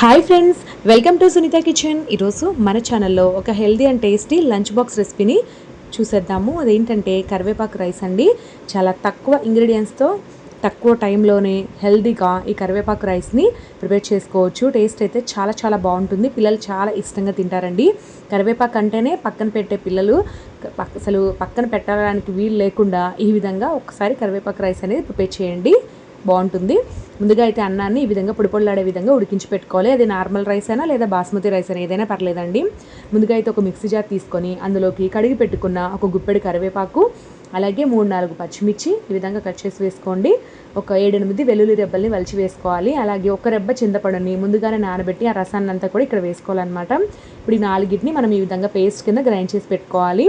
Hi friends, welcome to Sunitha kitchen. ఈరోజు మన ఛానల్లో ఒక healthy and tasty lunch box రెసిపీని చూసేద్దాము. అదేంటంటే కరివేపాకు రైస్ అండి. చాలా తక్కువ ఇంగ్రీడియంట్స్తో తక్కువ టైంలోనే హెల్దీగా ఈ కరివేపాకు రైస్ని ప్రిపేర్ చేసుకోవచ్చు. టేస్ట్ అయితే చాలా చాలా బాగుంటుంది. పిల్లలు చాలా ఇష్టంగా తింటారండి. కరివేపాకు అంటేనే పక్కన పెట్టే పిల్లలు అసలు పక్కన పెట్టడానికి వీలు లేకుండా ఈ విధంగా ఒకసారి కరివేపాకు రైస్ అనేది ప్రిపేర్ చేయండి, బాగుంటుంది. ముందుగా అయితే అన్నాన్ని ఈ విధంగా పొడిపొడిలాడే విధంగా ఉడికించి పెట్టుకోవాలి. అది నార్మల్ రైస్ అయినా లేదా బాస్మతి రైస్ అయినా ఏదైనా పర్లేదండి. ముందుగా అయితే ఒక మిక్సీ జార్ తీసుకొని అందులోకి కడిగి పెట్టుకున్న ఒక గుప్పెడు కరివేపాకు, అలాగే 3-4 పచ్చిమిర్చి ఈ విధంగా కట్ చేసి వేసుకోండి. ఒక 7-8 వెల్లుల్లి రెబ్బల్ని వలిచి వేసుకోవాలి. అలాగే ఒక రెబ్బ చింతపండుని ముందుగానే నానబెట్టి ఆ రసాన్ని అంతా కూడా ఇక్కడ వేసుకోవాలన్నమాట. ఇప్పుడు ఈ 4ని మనం ఈ విధంగా పేస్ట్ కింద గ్రైండ్ చేసి పెట్టుకోవాలి.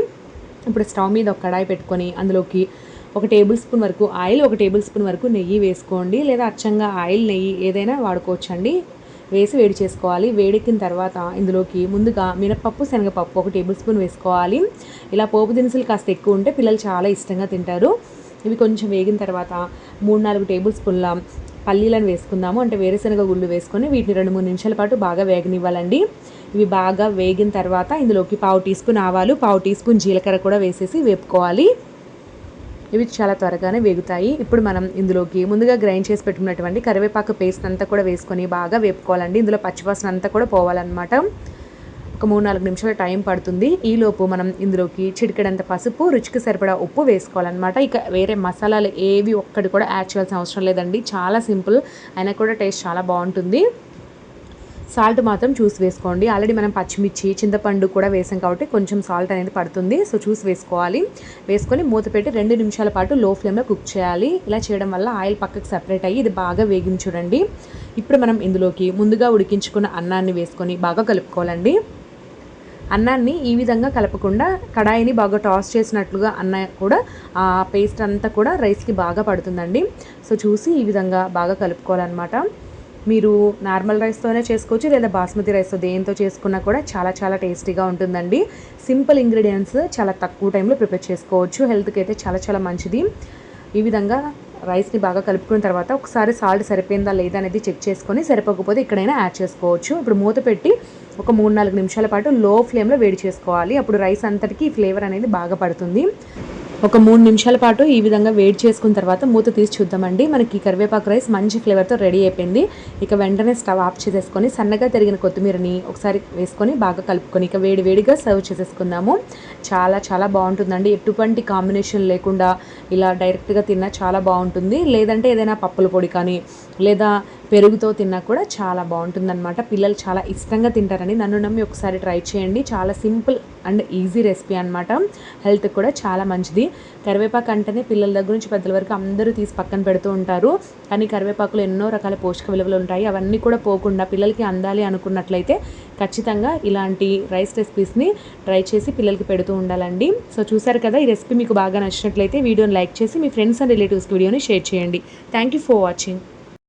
ఇప్పుడు స్టవ్ మీద ఒక కడాయి పెట్టుకొని అందులోకి 1 టేబుల్ స్పూన్ వరకు ఆయిల్, 1 టేబుల్ స్పూన్ వరకు నెయ్యి వేసుకోండి. లేదా అచ్చంగా ఆయిల్ నెయ్యి ఏదైనా వాడుకోవచ్చండి. వేసి వేడి చేసుకోవాలి. వేడెక్కిన తర్వాత ఇందులోకి ముందుగా మినపప్పు, శనగపప్పు 1 టేబుల్ స్పూన్ వేసుకోవాలి. ఇలా పోపు దినుసులు కాస్త ఎక్కువ ఉంటే పిల్లలు చాలా ఇష్టంగా తింటారు. ఇవి కొంచెం వేగిన తర్వాత 3-4 టేబుల్ స్పూన్ల పల్లీలను వేసుకుందాము. అంటే వేరుశనగ గుళ్ళు వేసుకొని వీటిని 2-3 నిమిషాల పాటు బాగా వేగనివ్వాలండి. ఇవి బాగా వేగిన తర్వాత ఇందులోకి 1/2 టీ స్పూన్ ఆవాలు, 1/2 టీ స్పూన్ జీలకర్ర కూడా వేసేసి వేపుకోవాలి. ఇవి చాలా త్వరగానే వేగుతాయి. ఇప్పుడు మనం ఇందులోకి ముందుగా గ్రైండ్ చేసి పెట్టుకున్నటువంటి కరివేపాకు పేస్ట్ అంతా కూడా వేసుకొని బాగా వేపుకోవాలండి. ఇందులో పచ్చివాసన అంతా కూడా పోవాలన్నమాట. ఒక 3-4 నిమిషాల టైం పడుతుంది. ఈలోపు మనం ఇందులోకి చిటికెడంత పసుపు, రుచికి సరిపడా ఉప్పు వేసుకోవాలన్నమాట. ఇక వేరే మసాలాలు ఏవి ఒక్కటి కూడా యాడ్ చేయాల్సిన అవసరం లేదండి. చాలా సింపుల్, అయినా కూడా టేస్ట్ చాలా బాగుంటుంది. సాల్ట్ మాత్రం చూసి వేసుకోండి. ఆల్రెడీ మనం పచ్చిమిర్చి, చింతపండు కూడా వేసాం కాబట్టి కొంచెం సాల్ట్ అనేది పడుతుంది. సో చూసి వేసుకోవాలి. వేసుకొని మూత పెట్టి 2 నిమిషాల పాటు లో ఫ్లేమ్లో కుక్ చేయాలి. ఇలా చేయడం వల్ల ఆయిల్ పక్కకు సపరేట్ అయ్యి ఇది బాగా వేగింది చూడండి. ఇప్పుడు మనం ఇందులోకి ముందుగా ఉడికించుకున్న అన్నాన్ని వేసుకొని బాగా కలుపుకోవాలండి. అన్నాన్ని ఈ విధంగా కలపకుండా కడాయిని బాగా టాస్ చేసినట్లుగా అన్న కూడా ఆ పేస్ట్ అంతా కూడా రైస్కి బాగా పడుతుందండి. సో చూసి ఈ విధంగా బాగా కలుపుకోవాలన్నమాట. మీరు నార్మల్ రైస్తోనే చేసుకోవచ్చు, లేదా బాస్మతి రైస్తో దేంతో చేసుకున్నా కూడా చాలా చాలా టేస్టీగా ఉంటుందండి. సింపుల్ ఇంగ్రీడియంట్స్ చాలా తక్కువ టైంలో ప్రిపేర్ చేసుకోవచ్చు. హెల్త్కి అయితే చాలా చాలా మంచిది. ఈ విధంగా రైస్ని బాగా కలుపుకున్న తర్వాత ఒకసారి సాల్ట్ సరిపోయిందా లేదా అనేది చెక్ చేసుకొని సరిపోకపోతే ఇక్కడైనా యాడ్ చేసుకోవచ్చు. ఇప్పుడు మూత పెట్టి ఒక 3-4 నిమిషాల పాటు లో ఫ్లేమ్లో వేడి చేసుకోవాలి. అప్పుడు రైస్ అంతటికి ఫ్లేవర్ అనేది బాగా పడుతుంది. ఒక 3 నిమిషాల పాటు ఈ విధంగా వేడి చేసుకున్న తర్వాత మూత తీసి చూద్దామండి. మనకి కరివేపాకు రైస్ మంచి ఫ్లేవర్తో రెడీ అయిపోయింది. ఇక వెంటనే స్టవ్ ఆఫ్ చేసేసుకొని సన్నగా తరిగిన కొత్తిమీరని ఒకసారి వేసుకొని బాగా కలుపుకొని ఇక వేడివేడిగా సర్వ్ చేసేసుకుందాము. చాలా చాలా బాగుంటుందండి. ఎటువంటి కాంబినేషన్ లేకుండా ఇలా డైరెక్ట్గా తిన్నా చాలా బాగుంటుంది. లేదంటే ఏదైనా పప్పుల పొడి కానీ లేదా పెరుగుతో తిన్నా కూడా చాలా బాగుంటుందన్నమాట. పిల్లలు చాలా ఇష్టంగా తింటారని నన్ను నమ్మి ఒకసారి ట్రై చేయండి. చాలా సింపుల్ అండ్ ఈజీ రెసిపీ అనమాట. హెల్త్కి కూడా చాలా మంచిది. కరివేపాకు అంటేనే పిల్లల దగ్గర నుంచి పెద్దల వరకు అందరూ తీసి పక్కన పెడుతూ ఉంటారు. కానీ కరివేపాకులో ఎన్నో రకాల పోషక విలువలు ఉంటాయి. అవన్నీ కూడా పోకుండా పిల్లలకి అందాలి అనుకున్నట్లయితే ఖచ్చితంగా ఇలాంటి రైస్ రెసిపీస్ని ట్రై చేసి పిల్లలకి పెడుతూ ఉండాలండి. సో చూసారు కదా, ఈ రెసిపీ మీకు బాగా నచ్చినట్లయితే వీడియోని లైక్ చేసి మీ ఫ్రెండ్స్ అండ్ రిలేటివ్స్కి వీడియోని షేర్ చేయండి. Thank you for watching.